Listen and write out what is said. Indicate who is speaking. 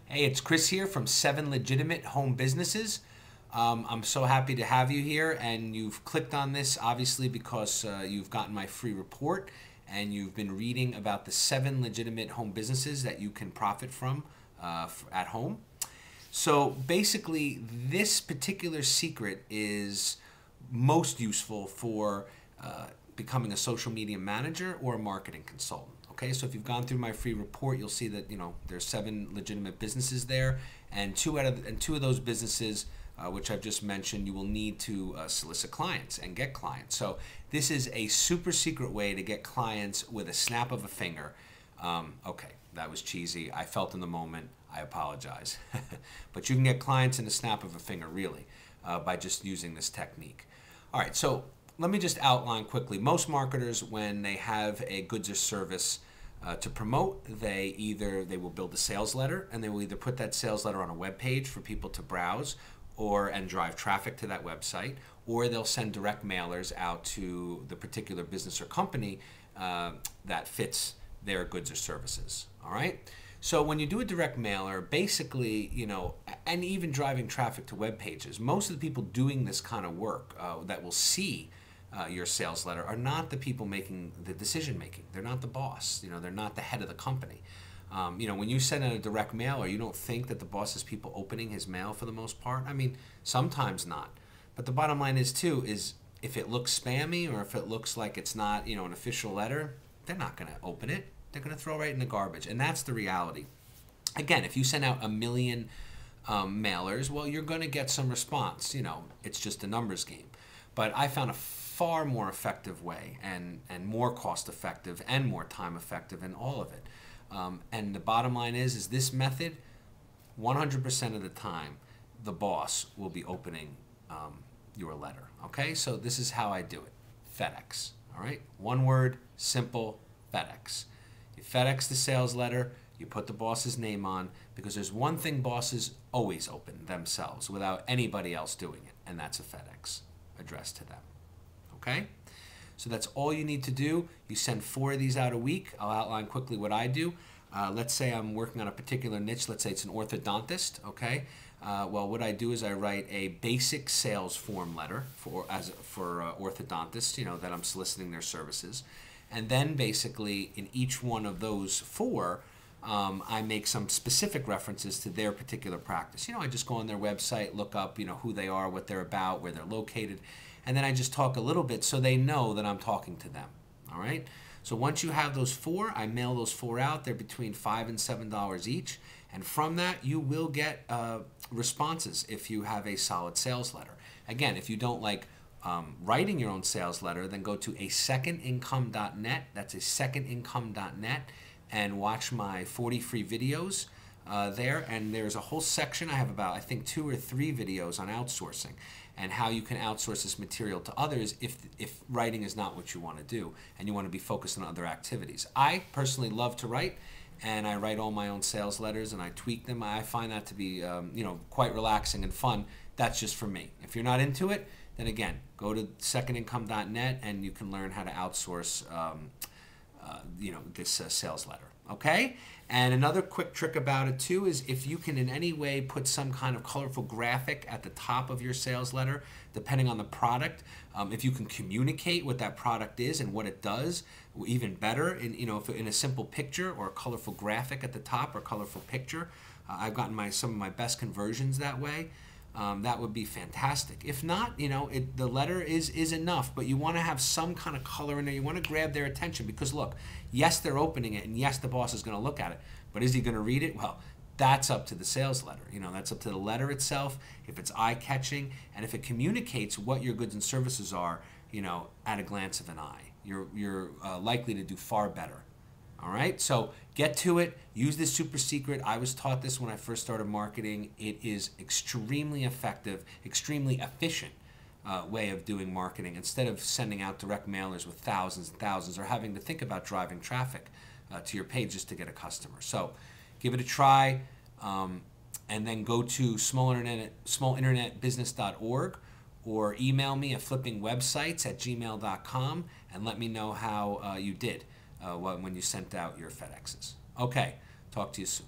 Speaker 1: Hey, it's Chris here from 7 Legitimate Home Businesses. I'm so happy to have you here, and you've clicked on this obviously because you've gotten my free report and you've been reading about the 7 legitimate home businesses that you can profit from at home. So basically, this particular secret is most useful for becoming a social media manager or a marketing consultant. Okay, so if you've gone through my free report, you'll see that there's 7 legitimate businesses there, and two of those businesses, which I've just mentioned, you will need to solicit clients and get clients. So this is a super secret way to get clients with a snap of a finger. Okay, that was cheesy. I felt in the moment. I apologize. But you can get clients in a snap of a finger, really, by just using this technique. All right, so let me just outline quickly. Most marketers, when they have a goods or service to promote, they will build a sales letter, and they will either put that sales letter on a web page for people to browse and drive traffic to that website, or they'll send direct mailers out to the particular business or company that fits their goods or services. All right? So when you do a direct mailer, basically, and even driving traffic to web pages, most of the people doing this kind of work that will see your sales letter are not the people making the decision making. They're not the boss. They're not the head of the company. When you send out a direct mailer, you don't think that the boss is people opening his mail for the most part. I mean, sometimes not. But the bottom line is if it looks spammy or if it looks like it's not, an official letter, they're not going to open it. They're going to throw it right in the garbage. And that's the reality. Again, if you send out 1 million mailers, well, you're going to get some response. It's just a numbers game. But I found a far more effective way and more cost effective and more time effective in all of it. And the bottom line is this method, 100% of the time, the boss will be opening your letter. Okay, so this is how I do it. FedEx. All right, one word, simple, FedEx. You FedEx the sales letter, you put the boss's name on, because there's one thing bosses always open themselves without anybody else doing it, and that's a FedEx addressed to them. Okay? So that's all you need to do. You send 4 of these out a week. I'll outline quickly what I do. Let's say I'm working on a particular niche. Let's say it's an orthodontist. Okay? Well, what I do is I write a basic sales form letter for orthodontists, that I'm soliciting their services. And then basically in each one of those 4, I make some specific references to their particular practice. I just go on their website, look up, who they are, what they're about, where they're located, and then I just talk a little bit so they know that I'm talking to them. All right? So once you have those 4, I mail those 4 out. They're between $5 and $7 each, and from that you will get responses if you have a solid sales letter. Again, if you don't like writing your own sales letter, then go to asecondincome.net. That's asecondincome.net, and watch my 40 free videos there. And there's a whole section. I have about, I think, 2 or 3 videos on outsourcing and how you can outsource this material to others if writing is not what you want to do and you want to be focused on other activities. I personally love to write, and I write all my own sales letters and I tweak them. I find that to be quite relaxing and fun. That's just for me. If you're not into it, then again, go to secondincome.net and you can learn how to outsource this sales letter. Okay? And another quick trick about it too is if you can in any way put some kind of colorful graphic at the top of your sales letter, depending on the product, if you can communicate what that product is and what it does, even better, if in a simple picture or a colorful graphic at the top or colorful picture. I've gotten some of my best conversions that way. That would be fantastic. If not, the letter is enough, but you want to have some kind of color in there. You want to grab their attention because, look, yes, they're opening it, and yes, the boss is going to look at it, but is he going to read it? Well, that's up to the sales letter. That's up to the letter itself, if it's eye-catching, and if it communicates what your goods and services are, at a glance of an eye. You're likely to do far better. All right, so get to it. Use this super secret. I was taught this when I first started marketing. It is extremely effective, extremely efficient way of doing marketing instead of sending out direct mailers with thousands and thousands or having to think about driving traffic to your page just to get a customer. So give it a try, and then go to smallinternetbusiness.org or email me at flippingwebsites@gmail.com and let me know how you did when you sent out your FedExes. Okay, talk to you soon.